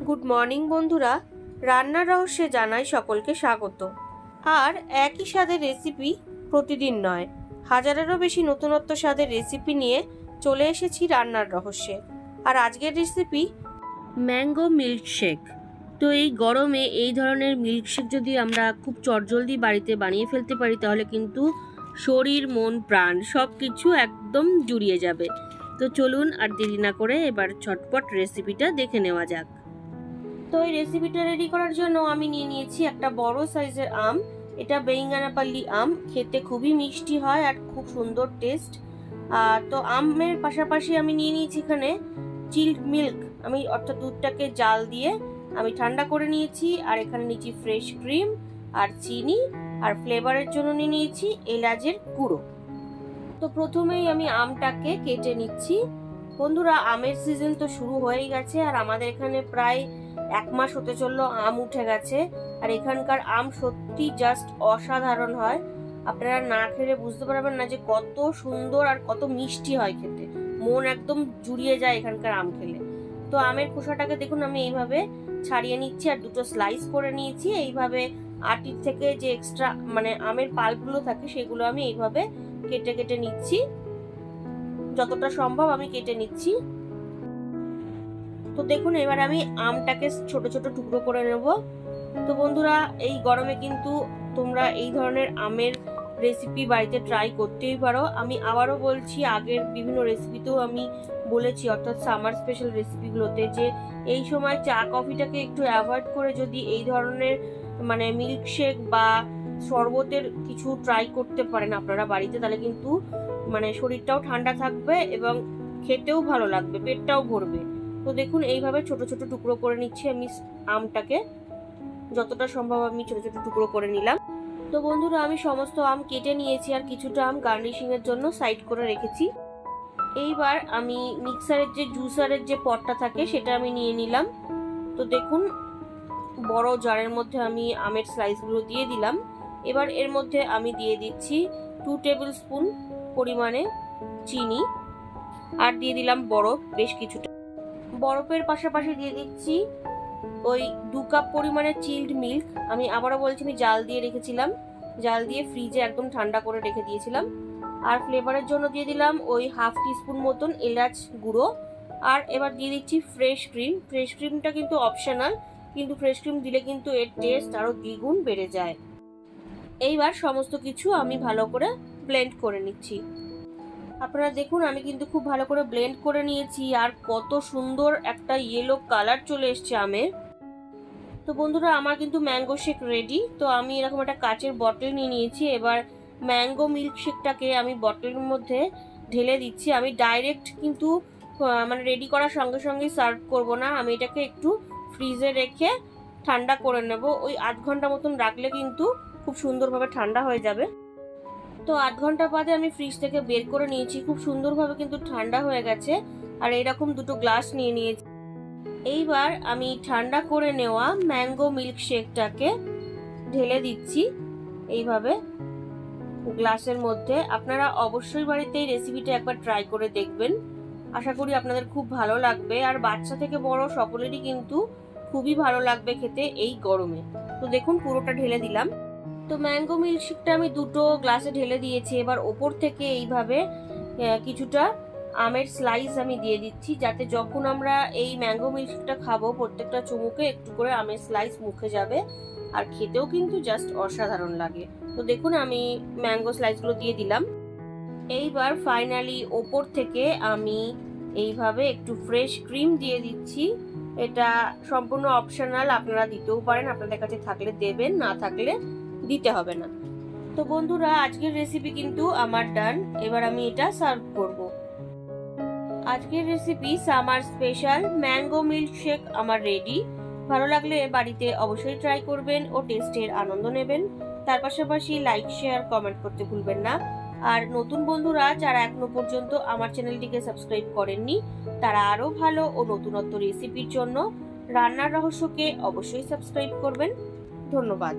Good morning বন্ধুরা, রান্নার রহস্যে জানাই সকলকে স্বাগত। আর একই স্বাদের রেসিপি প্রতিদিন নয়, হাজারেরও বেশি নতুনত্ব স্বাদের রেসিপি নিয়ে চলে এসেছি রান্নার রহস্যে। আর আজকের রেসিপি ম্যাঙ্গো মিল্কশেক। তো এই গরমে এই ধরনের মিল্কশেক যদি আমরা খুব চটজলদি বাড়িতে বানিয়ে ফেলতে পারি তাহলে কিন্তু শরীর মন প্রাণ সব কিছু একদম জুড়িয়ে যাবে। তো চলুন আর দেরি না করে এবার ঝটপট রেসিপিটা দেখে নেওয়া যাক। তো এই রেসিপিটা রেডি করার জন্য আমি নিয়ে নিয়েছি একটা বড় সাইজের আম। এটা বেঙ্গানাপাল্লি আম, খেতে খুবই মিষ্টি হয় আর খুব সুন্দর টেস্ট। তো আমের পাশাপাশি আমি নিয়ে নিয়েছি এখানে চিল্ড মিল্ক, আমি অর্থাৎ দুধটাকে জাল দিয়ে আমি ঠান্ডা করে নিয়েছি। আর এখানে নিয়েছি ফ্রেশ ক্রিম আর চিনি, আর ফ্লেভারের জন্য নিয়ে নিয়েছি এলাচের গুঁড়ো। তো প্রথমেই আমি আমটাকে কেটে নিচ্ছি। বন্ধুরা, আমের সিজন তো শুরু হয়েই গেছে আর আমাদের এখানে প্রায় 1 মাস হতে চললো আম উঠে গেছে। আর এখানকার আম সত্যি জাস্ট অসাধারণ হয়। আপনারা না খেলে বুঝতে পারবেন না যে কত সুন্দর আর কত মিষ্টি হয় খেতে, মন একদম জুড়িয়ে যায় এখানকার আম খেলে। তো আমের খোসাটাকে দেখুন আমি এইভাবে ছাড়িয়ে নিচ্ছি আর দুটো স্লাইস করে নিয়েছি। এইভাবে আটির থেকে যে এক্সট্রা মানে আমের পাল্পগুলো থাকে সেগুলো আমি এইভাবে কেটে কেটে নিচ্ছি, যতটা সম্ভব আমি কেটে নিচ্ছি। তো দেখুন এবার আমি আমটাকে ছোট ছোট টুকরো করে নেব। তো বন্ধুরা, এই গরমে কিন্তু তোমরা এই ধরনের আমের রেসিপি বাড়িতে ট্রাই করতেই পারো। আমি আবারও বলছি, আগের বিভিন্ন রেসিপিতেও আমি বলেছি, অর্থাৎ সামার স্পেশাল রেসিপিগুলোতে, যে এই সময় চা কফিটাকে একটু অ্যাভয়েড করে যদি এই ধরনের মানে মিল্কশেক বা শরবতের কিছু ট্রাই করতে পারেন আপনারা বাড়িতে, তাহলে কিন্তু মানে শরীরটাও ঠান্ডা থাকবে এবং খেতেও ভালো লাগবে, পেটটাও ভরবে। তো দেখুন এইভাবে ছোট ছোট টুকরো করে নিচ্ছি আমি আমটাকে, যতটা সম্ভব আমি ছোট ছোট টুকরো করে নিলাম। তো বন্ধুরা, আমি সমস্ত আম কেটে নিয়েছি আর কিছুটা আম গার্নিশিং এর জন্য সাইড করে রেখেছি। এইবার আমি মিক্সারের যে জুসারের যে পটটা থাকে সেটা আমি নিয়ে নিলাম। তো দেখুন বড় জারের মধ্যে আমি আমের স্লাইসগুলো দিয়ে দিলাম। এবার এর মধ্যে আমি দিয়ে দিচ্ছি 2 টেবিল স্পুন পরিমাণে চিনি, আর দিয়ে দিলাম বরফ বেশ কিছুটা। বরফের পাশাপাশি দিয়ে দিচ্ছি ওই 2 কাপ পরিমাণে চিল্ড মিল্ক। আমি আবারও বলছি, আমি জাল দিয়ে রেখেছিলাম, জাল দিয়ে ফ্রিজে একদম ঠান্ডা করে রেখে দিয়েছিলাম। আর ফ্লেভারের জন্য দিয়ে দিলাম ওই 1/2 টিস্পুন মতন এলাচ গুঁড়ো। আর এবার দিয়ে দিচ্ছি ফ্রেশ ক্রিম। ফ্রেশ ক্রিমটা কিন্তু অপশনাল, কিন্তু ফ্রেশ ক্রিম দিলে কিন্তু এর টেস্ট আরো দ্বিগুণ বেড়ে যায়। এইবার সমস্ত কিছু আমি ভালো করে ব্লেন্ড করে নিচ্ছি। আপনারা দেখুন আমি কিন্তু খুব ভালো করে ব্লেন্ড করে নিয়েছি আর কত সুন্দর একটা ইয়েলো কালার চলে এসছে আমের। তো বন্ধুরা, আমার কিন্তু ম্যাঙ্গো শেক রেডি। তো আমি এরকম একটা কাচের বটল নিয়ে নিয়েছি। এবার ম্যাঙ্গো মিল্কশেকটাকে আমি বটলের মধ্যে ঢেলে দিচ্ছি। আমি ডাইরেক্ট কিন্তু মানে রেডি করার সঙ্গে সঙ্গেই সার্ভ করব না, আমি এটাকে একটু ফ্রিজে রেখে ঠান্ডা করে নেব। ওই 8 ঘন্টা মতন রাখলে কিন্তু খুব সুন্দরভাবে ঠান্ডা হয়ে যাবে। তো 8 ঘন্টা বাদে আমি ফ্রিজ থেকে বের করে নিয়েছি, খুব সুন্দরভাবে কিন্তু ঠান্ডা হয়ে গেছে। আর এইরকম দুটো গ্লাস নিয়ে নিয়েছি। এইবার আমি ঠান্ডা করে নেওয়া ম্যাঙ্গো মিল্কশেকটাকে ঢেলে দিচ্ছি এইভাবে গ্লাসের মধ্যে। আপনারা অবশ্যই বাড়িতে এই রেসিপিটা একবার ট্রাই করে দেখবেন, আশা করি আপনাদের খুব ভালো লাগবে। আর বাচ্চা থেকে বড় সকলেরই কিন্তু খুবই ভালো লাগবে খেতে এই গরমে। তো দেখুন পুরোটা ঢেলে দিলাম। তো ম্যাঙ্গো মিল্কশেকটা আমি দুটো গ্লাসে ঢেলে দিয়েছি। এবার ওপর থেকে এইভাবে কিছুটা আমের স্লাইস আমি দিয়ে দিচ্ছি, যাতে যখন আমরা এই ম্যাঙ্গো মিল্কশেকটা খাবো প্রত্যেকটা চুমুকে একটু করে আমের স্লাইস মুখে যাবে আর খেতেও কিন্তু জাস্ট অসাধারণ লাগে। তো দেখুন আমি ম্যাঙ্গো স্লাইসগুলো দিয়ে দিলাম। এইবার ফাইনালি ওপর থেকে আমি এইভাবে একটু ফ্রেশ ক্রিম দিয়ে দিচ্ছি। এটা সম্পূর্ণ অপশনাল, আপনারা দিতেও পারেন, আপনাদের কাছে থাকলে দেবেন, না থাকলে দিতে হবে না। তো বন্ধুরা, আজকের রেসিপি কিন্তু আমার ডান। এবার আমি এটা সার্ভ করব। আজকের recipe summer special mango milkshake আমার রেডি। ভালো লাগলে বাড়িতে অবশ্যই ট্রাই করবেন ও টেস্টের আনন্দ নেবেন। তার পাশাপাশি লাইক শেয়ার কমেন্ট করতে ভুলবেন না। আর নতুন বন্ধুরা যারা এখনো পর্যন্ত আমার চ্যানেলটিকে সাবস্ক্রাইব করেননি, তারা আরো ভালো ও নতুনত্ব রেসিপির জন্য রান্নার রহস্যকে অবশ্যই সাবস্ক্রাইব করবেন। ধন্যবাদ।